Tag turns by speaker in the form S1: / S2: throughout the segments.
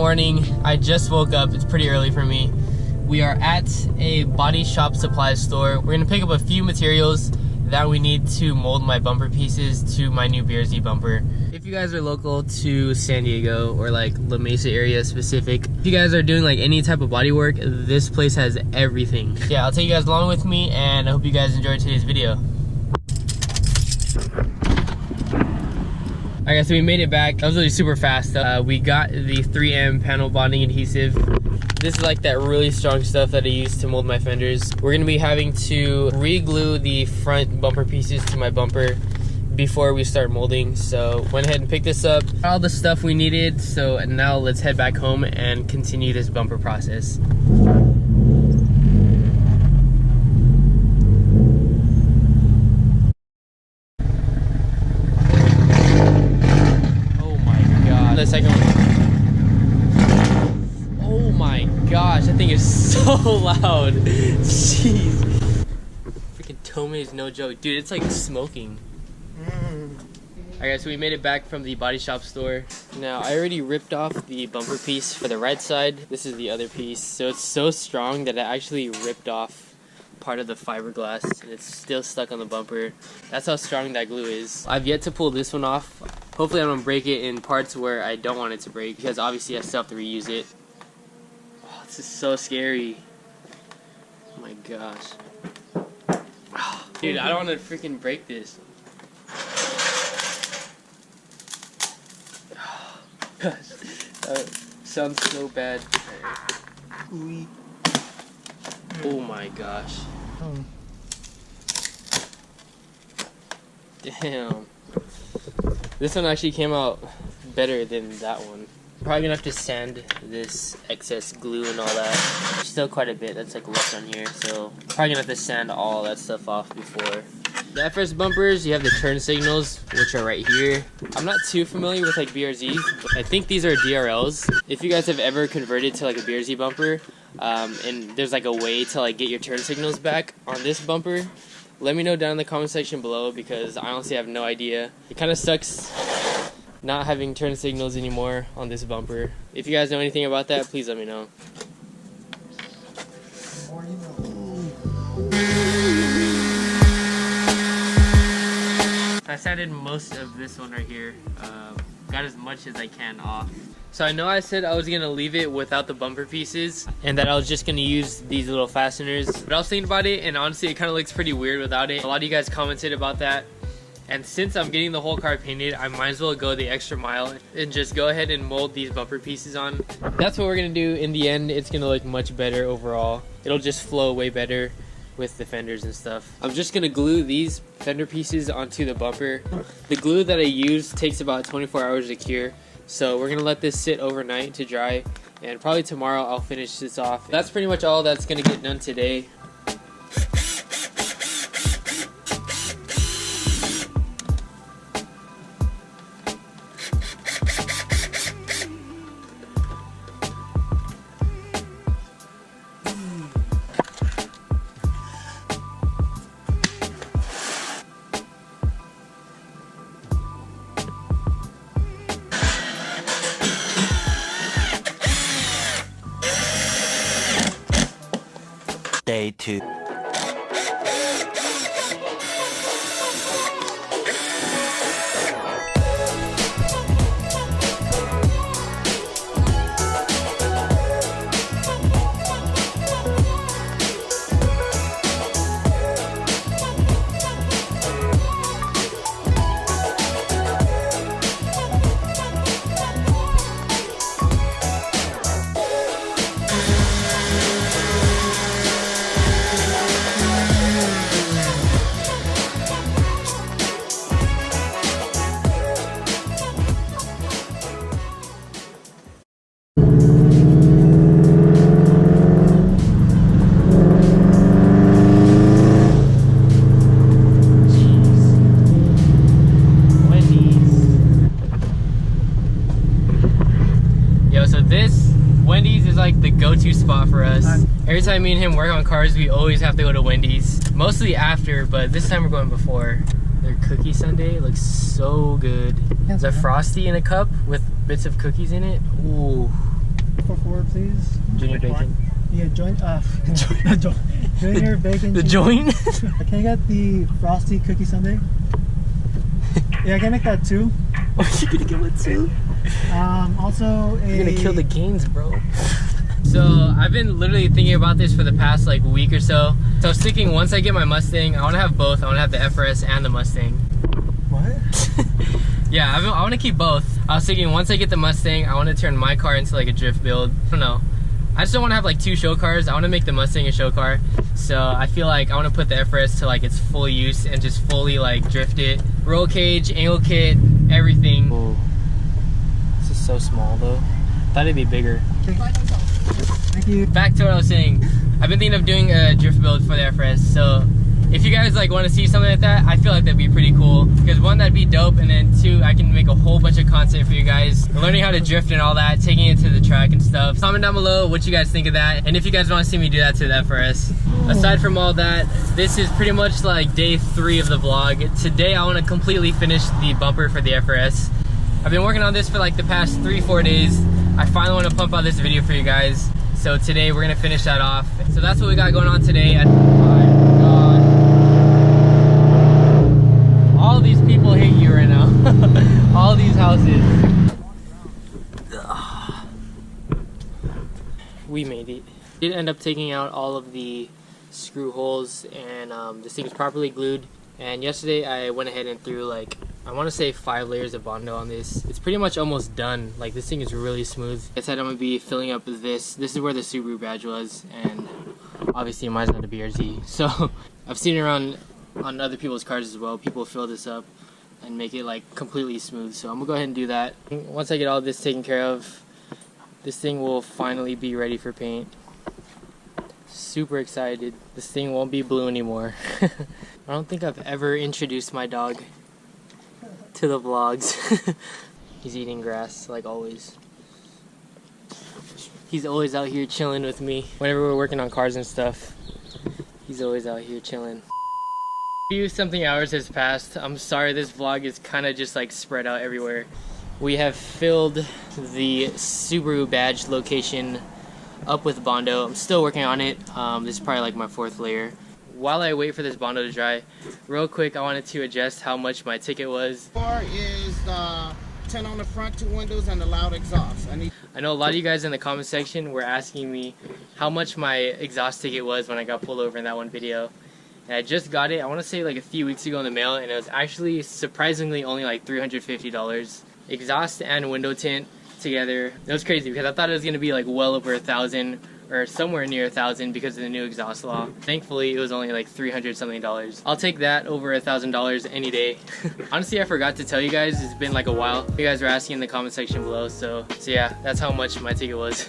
S1: morning. I just woke up. It's pretty early for me. We are at a body shop supply store. We're gonna pick up a few materials that we need to mold my bumper pieces to my new BRZ bumper. If you guys are local to San Diego or like La Mesa area specific, if you guys are doing like any type of body work, this place has everything. Yeah, I'll take you guys along with me, and I hope you guys enjoyed today's video. Alright guys, so we made it back. That was really super fast. We got the 3M panel bonding adhesive. This is like that really strong stuff that I use to mold my fenders. We're gonna be having to re-glue the front bumper pieces to my bumper before we start molding. So went ahead and picked this up, all the stuff we needed. So now let's head back home and continue this bumper process. The second one. Oh my gosh, that thing is so loud. Jeez. Freaking Tome is no joke. Dude, it's like smoking. Alright, so we made it back from the body shop store. Now, I already ripped off the bumper piece for the right side. This is the other piece. So it's so strong that I actually ripped off part of the fiberglass and it's still stuck on the bumper. That's how strong that glue is. I've yet to pull this one off. Hopefully I don't break it in parts where I don't want it to break, because obviously I still have to reuse it. Oh, this is so scary. Oh my gosh. Oh, dude, I don't want to freaking break this. Oh, gosh. That sounds so bad. Oh my gosh. Damn. This one actually came out better than that one. Probably gonna have to sand this excess glue and all that. Still quite a bit that's like left on here, so probably gonna have to sand all that stuff off before. The FRS bumpers, you have the turn signals, which are right here. I'm not too familiar with like BRZs, but I think these are DRLs. If you guys have ever converted to like a BRZ bumper, and there's like a way to like get your turn signals back on this bumper, let me know down in the comment section below, because I honestly have no idea. It kind of sucks not having turn signals anymore on this bumper. If you guys know anything about that, please let me know. I sanded most of this one right here. Got as much as I can off. So I know I said I was gonna leave it without the bumper pieces and that I was just gonna use these little fasteners, but I was thinking about it and honestly it kind of looks pretty weird without it. A lot of you guys commented about that, and since I'm getting the whole car painted, I might as well go the extra mile and just go ahead and mold these bumper pieces on. That's what we're gonna do. In the end, it's gonna look much better overall. It'll just flow way better with the fenders and stuff. I'm just gonna glue these fender pieces onto the bumper. The glue that I use takes about 24 hours to cure, so we're gonna let this sit overnight to dry, and probably tomorrow I'll finish this off. That's pretty much all that's gonna get done today.
S2: Day 2.
S1: like the go-to spot for us. Every time me and him work on cars, we always have to go to Wendy's. Mostly after, but this time we're going before. Their cookie sundae looks so good. It's a Frosty in a cup with bits of cookies in it. Ooh.
S3: 4, please.
S1: Junior bacon.
S3: Yeah, junior bacon.
S1: The
S3: cheese.
S1: joint?
S3: Can I get the frosty cookie sundae? Yeah, can I make that too?
S1: Oh, you're gonna give it two?
S3: Also a...
S1: You're gonna kill the gains, bro. So I've been literally thinking about this for the past like week or so. So I was thinking once I get my Mustang, I want to have both. I want to have the FRS and the Mustang.
S3: What?
S1: Yeah, I want to keep both. I was thinking once I get the Mustang, I want to turn my car into like a drift build. I don't know. I just don't want to have like 2 show cars. I want to make the Mustang a show car. So I feel like I want to put the FRS to like its full use and just fully like drift it. Roll cage, angle kit, everything. Whoa. This is so small though. Thought it'd be bigger.
S3: Thank you.
S1: Back to what I was saying. I've been thinking of doing a drift build for the FRS. So if you guys like want to see something like that, I feel like that'd be pretty cool. Because 1, that'd be dope, and then 2, I can make a whole bunch of content for you guys, learning how to drift and all that, taking it to the track and stuff. Comment down below what you guys think of that, and if you guys want to see me do that to the FRS. Aside from all that, this is pretty much like day 3 of the vlog. Today I want to completely finish the bumper for the FRS. I've been working on this for like the past 3-4 days. I finally want to pump out this video for you guys. So today we're gonna finish that off. So that's what we got going on today. All these people hate you right now. All these houses. We made it. Did end up taking out all of the screw holes, and this thing is properly glued. And yesterday I went ahead and threw like, I want to say 5 layers of Bondo on this. It's pretty much almost done. Like, this thing is really smooth. I said I'm gonna be filling up this. This is where the Subaru badge was, and obviously mine's not a BRZ. So I've seen it around on other people's cars as well. People fill this up and make it like completely smooth. So I'm gonna go ahead and do that. Once I get all this taken care of, this thing will finally be ready for paint. Super excited. This thing won't be blue anymore. I don't think I've ever introduced my dog to the vlogs. He's eating grass like always. He's always out here chilling with me. Whenever we're working on cars and stuff, he's always out here chilling. A few something hours has passed. I'm sorry this vlog is kind of just like spread out everywhere. We have filled the Subaru badge location up with Bondo. I'm still working on it. This is probably like my 4th layer. While I wait for this Bondo to dry, real quick I wanted to adjust how much my ticket was.
S4: Bar is the 10 on the front, 2 windows, and the loud exhaust.
S1: I know a lot of you guys in the comment section were asking me how much my exhaust ticket was when I got pulled over in that one video. And I just got it, I want to say like a few weeks ago in the mail, and it was actually surprisingly only like $350. Exhaust and window tint together. It was crazy because I thought it was going to be like well over $1,000 or somewhere near $1,000 because of the new exhaust law. Thankfully it was only like $300 something. I'll take that over $1,000 any day. Honestly, I forgot to tell you guys, it's been like a while. You guys were asking in the comment section below, so yeah, that's how much my ticket was.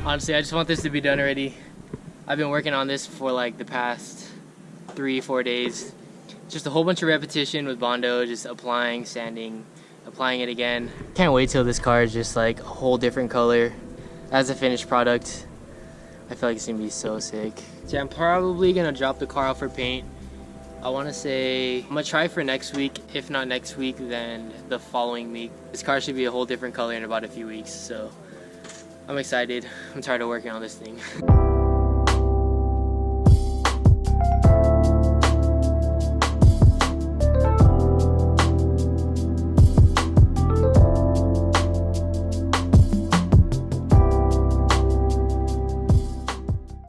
S1: Honestly, I just want this to be done already. I've been working on this for like the past 3-4 days. Just a whole bunch of repetition with Bondo, just applying, sanding, applying it again. Can't wait till this car is just like a whole different color as a finished product. I feel like it's gonna be so sick. So I'm probably gonna drop the car off for paint. I wanna say, I'm gonna try for next week. If not next week, then the following week. This car should be a whole different color in about a few weeks, so I'm excited. I'm tired of working on this thing.